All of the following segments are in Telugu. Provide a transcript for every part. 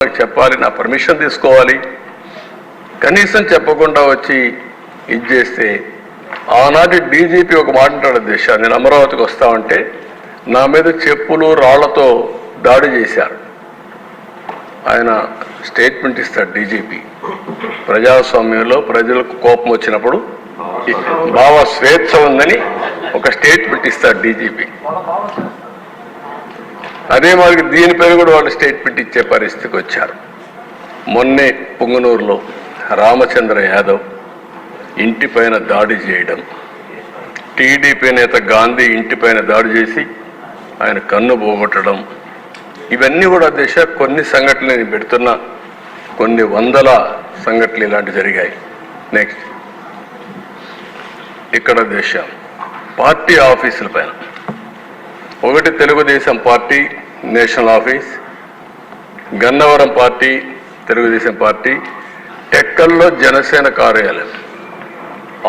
చెప్పాలి, నా పర్మిషన్ తీసుకోవాలి. కనీసం చెప్పకుండా వచ్చి ఇది చేస్తే ఆనాటి డీజీపీ ఒక మాట అంటాడు, దిశ నేను అమరావతికి వస్తామంటే నా మీద చెప్పులు రాళ్లతో దాడి చేశారు. ఆయన స్టేట్మెంట్ ఇస్తాడు డీజీపీ. ప్రజాస్వామ్యంలో ప్రజలకు కోపం వచ్చినప్పుడు భావ స్వేచ్ఛ ఉందని ఒక స్టేట్మెంట్ ఇస్తాడు డీజీపీ. అదే మరి దీనిపైన కూడా వాళ్ళు స్టేట్మెంట్ ఇచ్చే పరిస్థితికి వచ్చారు. మొన్నే పుంగనూరులో రామచంద్ర యాదవ్ ఇంటిపైన దాడి చేయడం, టీడీపీ నేత గాంధీ ఇంటిపైన దాడి చేసి ఆయన కన్ను పోగొట్టడం, ఇవన్నీ కూడా దిశ కొన్ని సంఘటనలు నేను పెడుతున్నా, కొన్ని వందల సంఘటనలు ఇలాంటి జరిగాయి. నెక్స్ట్ ఇక్కడ దిశ పార్టీ ఆఫీసుల పైన ఒకటి Telugu Desam party national office, Gannavaram party Telugu Desam party, టెక్కల్లో జనసేన కార్యాలయం,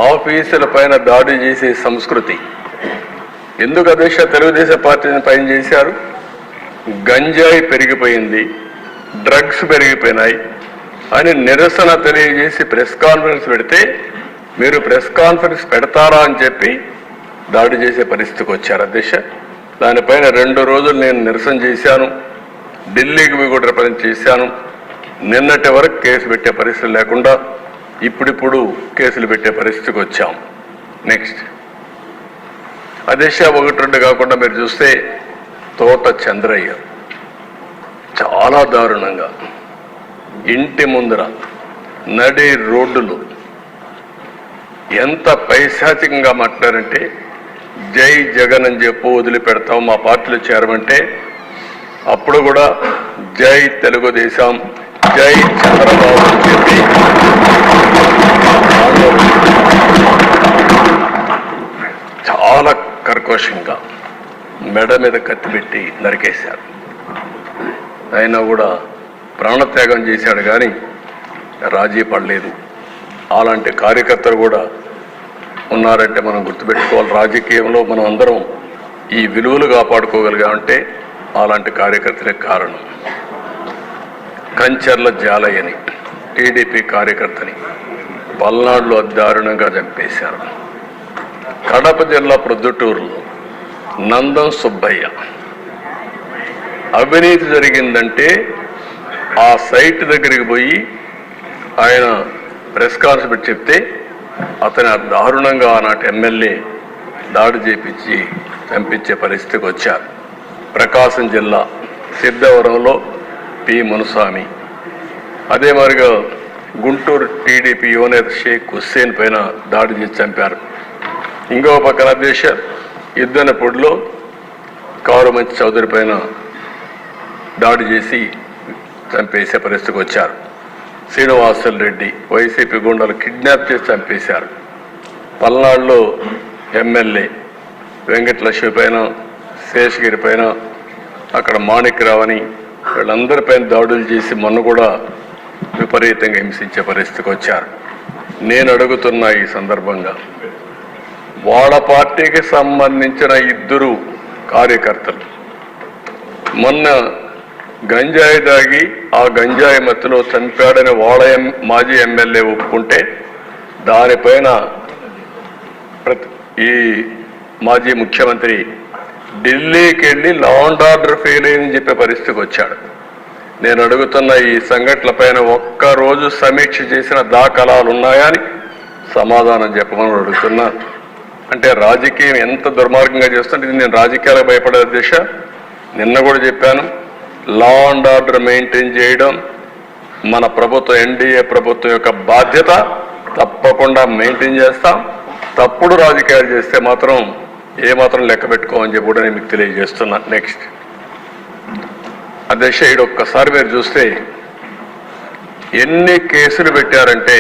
ఆఫీసుల పైన దాడి చేసే సంస్కృతి ఎందుకు అధ్యక్ష తెలుగుదేశం పార్టీని పైన చేశారు? గంజాయి పెరిగిపోయింది, డ్రగ్స్ పెరిగిపోయినాయి అని నిరసన తెలియజేసి ప్రెస్ కాన్ఫరెన్స్ పెడితే మీరు ప్రెస్ కాన్ఫరెన్స్ పెడతారా అని చెప్పి దాడి చేసే పరిస్థితికి వచ్చారు అధ్యక్ష. దానిపైన 2 రోజులు నేను నిరసన చేశాను, ఢిల్లీకి పోయి కూడా రిప్రజెంట్ చేశాను. నిన్నటి వరకు కేసు పెట్టే పరిస్థితి లేకుండా ఇప్పుడిప్పుడు కేసులు పెట్టే పరిస్థితికి వచ్చాం. నెక్స్ట్ అధ్యక్ష 1-2 కాకుండా మీరు చూస్తే తోట చంద్రయ్య చాలా దారుణంగా ఇంటి ముందర నడి రోడ్డులు ఎంత పైశాచికంగా మాట్లాడారంటే జై జగన్ అని చెప్పు వదిలిపెడతాం మా పార్టీలో చేరమంటే అప్పుడు కూడా జై తెలుగుదేశం జై చంద్రబాబు అని చెప్పి చాలా కర్కశంగా మెడ మీద కత్తి పెట్టి నరికేశారు. అయినా కూడా ప్రాణత్యాగం చేశాడు కానీ రాజీ పడలేదు. అలాంటి కార్యకర్తలు కూడా ఉన్నారంటే మనం గుర్తుపెట్టుకోవాలి. రాజకీయంలో మనం అందరం ఈ విలువలు కాపాడుకోగలిగామంటే అలాంటి కార్యకర్తలే కారణం. కంచర్ల జాలయ్యని టీడీపీ కార్యకర్తని పల్నాడులో దారుణంగా చంపేశారు. కడప జిల్లా ప్రొద్దుటూరులో నందం సుబ్బయ్య అవినీతి జరిగిందంటే ఆ సైట్ దగ్గరికి పోయి ఆయన ప్రెస్ కాన్ఫరెన్స్ చెప్తే అతని దారుణంగా ఆనాటి ఎమ్మెల్యే దాడి చేపించి చంపించే పరిస్థితికి వచ్చారు. ప్రకాశం జిల్లా సిద్ధవరంలో పి మునుస్వామి, అదే మరిగా గుంటూరు టీడీపీ యువనేత షేక్ హుస్సేన్ పైన దాడి చేసి చంపారు. ఇంకో పక్కన దేశ యుద్ధనపూడిలో కారుమంచి చౌదరి పైన దాడి చేసి చంపేసే పరిస్థితికి వచ్చారు. శ్రీనివాసులు రెడ్డి వైసీపీ గుండాలు కిడ్నాప్ చేసి చంపేశారు. పల్నాడులో ఎమ్మెల్యే వెంకటలక్ష్మి పైన, శేషగిరి పైన, అక్కడ మాణిక్యరావుని వీళ్ళందరిపైన దాడులు చేసి మొన్న కూడా విపరీతంగా హింసించే పరిస్థితికి వచ్చారు. నేను అడుగుతున్న ఈ సందర్భంగా వాళ్ళ పార్టీకి సంబంధించిన 2 కార్యకర్తలు మొన్న గంజాయి దాగి ఆ గంజాయి మత్తులో చంపాడని వాళ్ళ మాజీ ఎమ్మెల్యే ఒప్పుకుంటే దానిపైన ఈ మాజీ ముఖ్యమంత్రి ఢిల్లీకి వెళ్ళి లా అండ్ ఆర్డర్ ఫెయిల్ అయిందని చెప్పే పరిస్థితికి వచ్చాడు. నేను అడుగుతున్న ఈ సంఘటనలపైన ఒక్కరోజు సమీక్ష చేసిన దాఖలాలు ఉన్నాయా అని సమాధానం చెప్పమని అడుగుతున్నా. అంటే రాజకీయం ఎంత దుర్మార్గంగా చేస్తుంటే ఇది నేను రాజకీయాలకు భయపడే దిశ. నిన్న కూడా చెప్పాను, లా అండ్ ఆర్డర్ మెయింటైన్ చేయడం మన ప్రభుత్వం ఎన్డీఏ ప్రభుత్వం యొక్క బాధ్యత. తప్పకుండా మెయింటైన్ చేస్తాం. తప్పుడు రాజకీయాలు చేస్తే మాత్రం ఏమాత్రం లెక్క పెట్టుకోమని చెప్పి కూడా నేను మీకు తెలియజేస్తున్నా. నెక్స్ట్ అధ్యక్ష ఒక్కసారి మీరు చూస్తే ఎన్ని కేసులు పెట్టారంటే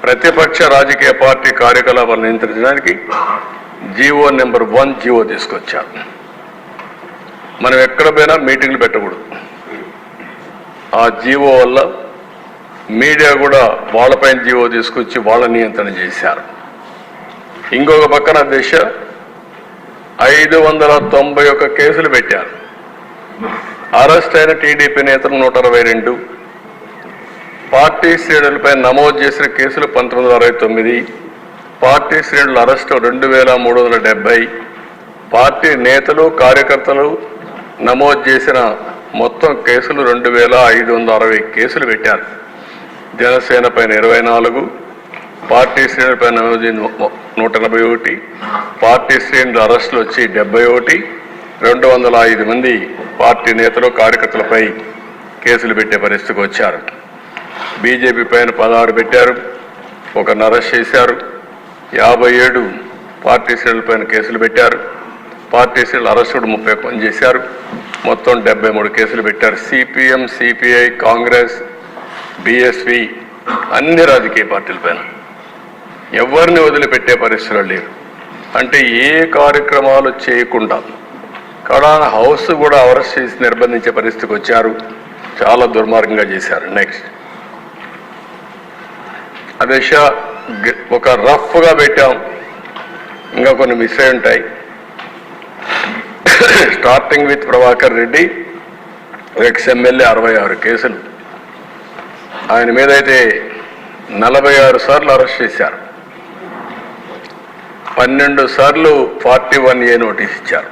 ప్రతిపక్ష రాజకీయ పార్టీ కార్యకలాపాలు నియంత్రించడానికి జీవో నెంబర్ 1 జీవో తీసుకొచ్చారు. మనం ఎక్కడ పోయినా మీటింగ్లు పెట్టకూడదు. ఆ జీవో వల్ల మీడియా కూడా వాళ్ళపైన జీవో తీసుకొచ్చి వాళ్ళ నియంత్రణ చేశారు. ఇంకొక పక్కన దేశ 591 కేసులు పెట్టారు. అరెస్ట్ అయిన టీడీపీ నేతలు 122, పార్టీ శ్రేణులపై నమోదు చేసిన కేసులు 1969, పార్టీ శ్రేణుల అరెస్టు 2370, పార్టీ నేతలు కార్యకర్తలు నమోదు చేసిన మొత్తం కేసులు 2560 కేసులు పెట్టారు. జనసేన పైన 24, పార్టీ శ్రేణులపై నమోదు 181, పార్టీ శ్రేణుల అరెస్టులు వచ్చి 71, 205 మంది పార్టీ నేతలు కార్యకర్తలపై కేసులు పెట్టే పరిస్థితికి వచ్చారు. బీజేపీ పైన 16 పెట్టారు, ఒకరిని అరెస్ట్ చేశారు. 57 పార్టీ శ్రేణులపైన కేసులు పెట్టారు. పార్టీ శ్రేణుల అరెస్టుడు 31 మంది చేశారు. మొత్తం 73 కేసులు పెట్టారు. సిపిఎం, సిపిఐ, కాంగ్రెస్, బిఎస్పి అన్ని రాజకీయ పార్టీలపైన ఎవరిని వదిలిపెట్టే పరిస్థితులు లేవు. అంటే ఏ కార్యక్రమాలు చేయకుండా కడాన హౌస్ కూడా అరెస్ట్ చేసి నిర్బంధించే పరిస్థితికి వచ్చారు. చాలా దుర్మార్గంగా చేశారు. నెక్స్ట్ అదేష ఒక రఫ్గా పెట్టాం, ఇంకా కొన్ని మిస్ అయి ఉంటాయి. Starting with Prabhakar Reddy, ex MLA 66 కేసులు. ఆయన మీద అయితే 46 సార్లు అరెస్ట్ చేశారు. 12 సార్లు 41A నోటీస్ ఇచ్చారు.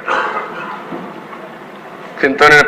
చింతనే